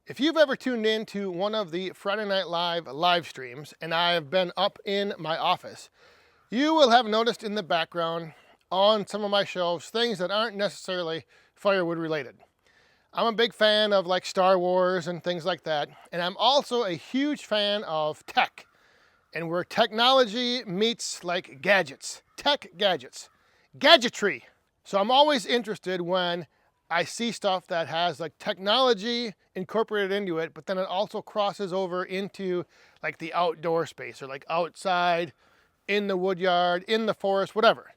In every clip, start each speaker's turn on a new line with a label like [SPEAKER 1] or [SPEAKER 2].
[SPEAKER 1] If you've ever tuned in to one of the Friday Night live streams, and I have been up in my office, you will have noticed in the background on some of my shelves things that aren't necessarily firewood related. I'm a big fan of like Star Wars and things like that, and I'm also a huge fan of tech, and where technology meets like gadgets, tech gadgets, gadgetry. So I'm always interested when I see stuff that has like technology incorporated into it, but then it also crosses over into like the outdoor space or like outside, in the wood yard, in the forest, whatever.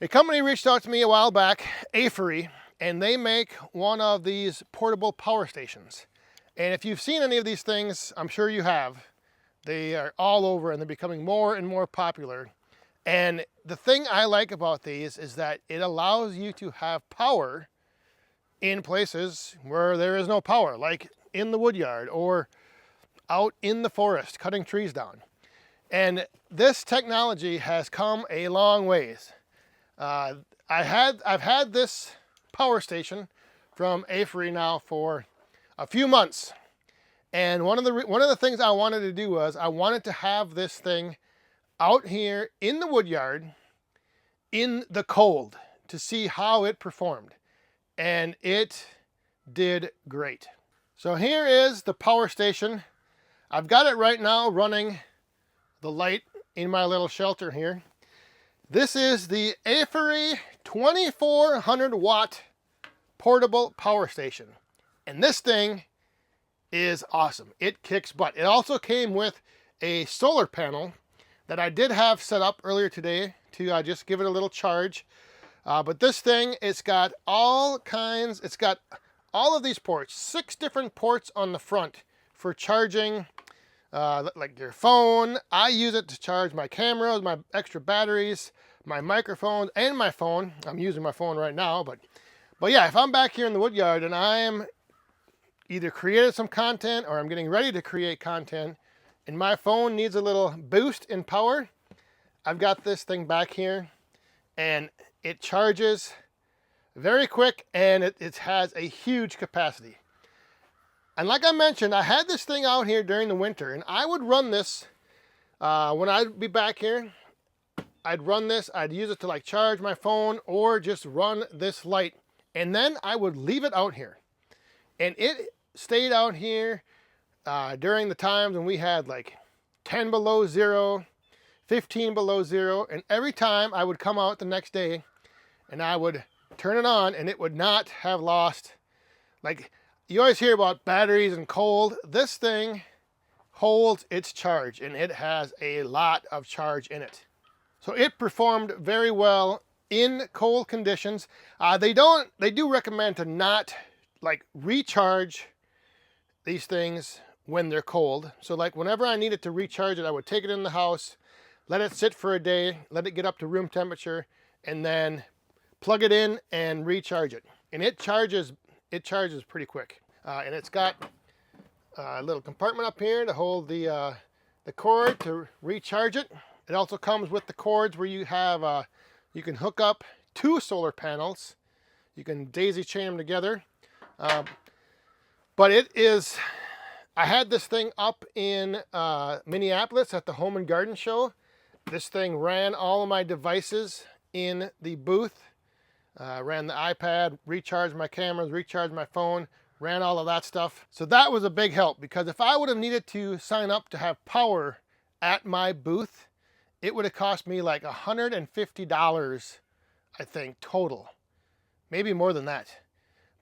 [SPEAKER 1] A company reached out to me a while back, AFERY, and they make one of these portable power stations. And if you've seen any of these things, I'm sure you have. They are all over and they're becoming more and more popular. And the thing I like about these is that it allows you to have power in places where there is no power, like in the wood yard or out in the forest, cutting trees down. And this technology has come a long ways. I've had this power station from AFERY now for a few months. And one of the things I wanted to do was I wanted to have this thing out here in the wood yard in the cold to see how it performed. And it did great. So here is the power station. I've got it right now running the light in my little shelter here. This is the AFERY 2400 watt portable power station. And this thing is awesome. It kicks butt. It also came with a solar panel that I did have set up earlier today to just give it a little charge. But this thing, it's got all of these ports, 6 different ports on the front for charging like your phone. I use it to charge my cameras, my extra batteries, my microphones, and my phone. I'm using my phone right now, but yeah, if I'm back here in the wood yard and I'm either created some content or I'm getting ready to create content and my phone needs a little boost in power, I've got this thing back here and it charges very quick and it has a huge capacity. And like I mentioned, I had this thing out here during the winter and I would run this when I'd be back here. I'd run this, I'd use it to like charge my phone or just run this light. And then I would leave it out here. And it stayed out here during the times when we had like 10 below zero, 15 below zero. And every time I would come out the next day and I would turn it on and it would not have lost. Like you always hear about batteries and cold. This thing holds its charge and it has a lot of charge in it. So it performed very well in cold conditions. They do recommend to not like recharge these things when they're cold. So like whenever I needed to recharge it, I would take it in the house, let it sit for a day, let it get up to room temperature, and then plug it in and recharge it. And it charges pretty quick. And it's got a little compartment up here to hold the cord to recharge it. It also comes with the cords where you have you can hook up 2 solar panels. You can daisy chain them together. But I had this thing up in Minneapolis at the Home and Garden Show. This thing ran all of my devices in the booth. Ran the iPad, recharged my cameras, recharged my phone, ran all of that stuff. So that was a big help because if I would have needed to sign up to have power at my booth, it would have cost me like $150, I think, total. Maybe more than that.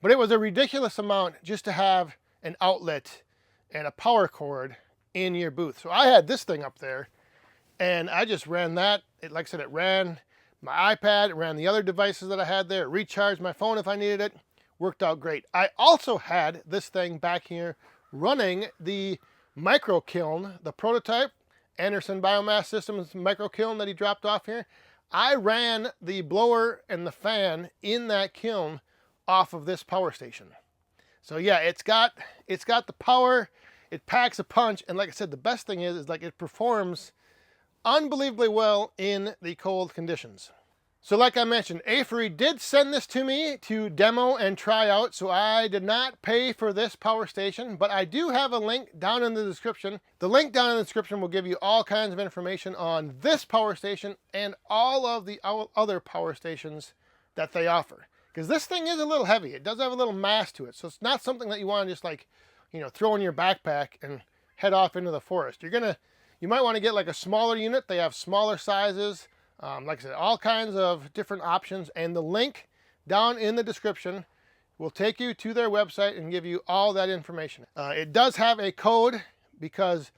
[SPEAKER 1] But it was a ridiculous amount just to have an outlet and a power cord in your booth. So I had this thing up there and I just ran that. Like I said, it ran my iPad, it ran the other devices that I had there, it recharged my phone if I needed it. Worked out great. I also had this thing back here running the micro kiln, the prototype Anderson Biomass Systems micro kiln that he dropped off here. I ran the blower and the fan in that kiln off of this power station. So yeah, it's got the power, it packs a punch, and like I said, the best thing is like it performs unbelievably well in the cold conditions. So like I mentioned, AFERY did send this to me to demo and try out, so I did not pay for this power station, but I do have a link down in the description. The link down in the description will give you all kinds of information on this power station and all of the other power stations that they offer. Because this thing is a little heavy. It does have a little mass to it, so it's not something that you want to just like, you know, throw in your backpack and head off into the forest. You might want to get like a smaller unit. They have smaller sizes. Like I said, all kinds of different options, and the link down in the description will take you to their website and give you all that information. It does have a code because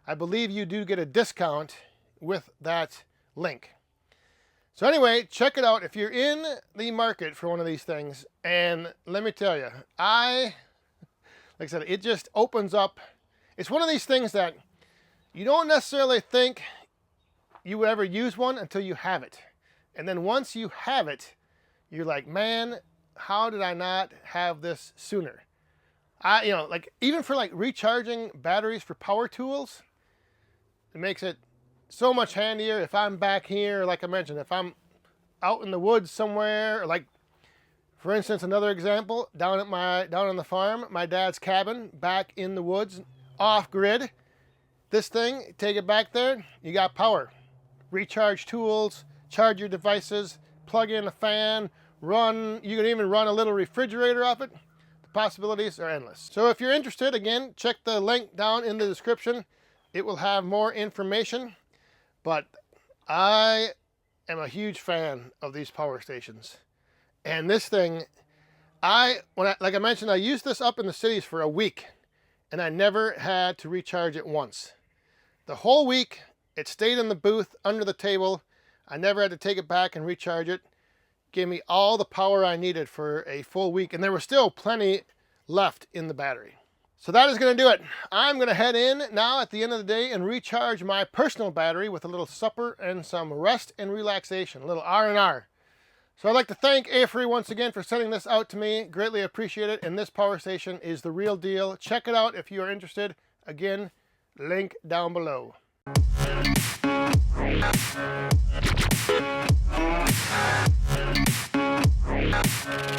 [SPEAKER 1] I believe you do get a discount with that link. So anyway, check it out if you're in the market for one of these things. And let me tell you, like I said, it just opens up. It's one of these things that you don't necessarily think you would ever use one until you have it. And then once you have it, you're like, man, how did I not have this sooner? You know, like even for like recharging batteries for power tools, it makes it so much handier. If I'm back here, like I mentioned, if I'm out in the woods somewhere, or like for instance, another example, down on the farm, my dad's cabin, back in the woods, off grid, this thing, take it back there, you got power. Recharge tools, charge your devices, plug in a fan, you can even run a little refrigerator off it. The possibilities are endless. So if you're interested, again, check the link down in the description. It will have more information, but I am a huge fan of these power stations. And this thing, like I mentioned, I used this up in the cities for a week, and I never had to recharge it once. The whole week, it stayed in the booth under the table. I never had to take it back and recharge it. Gave me all the power I needed for a full week, and there was still plenty left in the battery. So that is going to do it. I'm going to head in now at the end of the day and recharge my personal battery with a little supper and some rest and relaxation, a little R&R. So I'd like to thank AFERY once again for sending this out to me. Greatly appreciate it, and this power station is the real deal. Check it out if you are interested. Again, link down below. We'll be right back.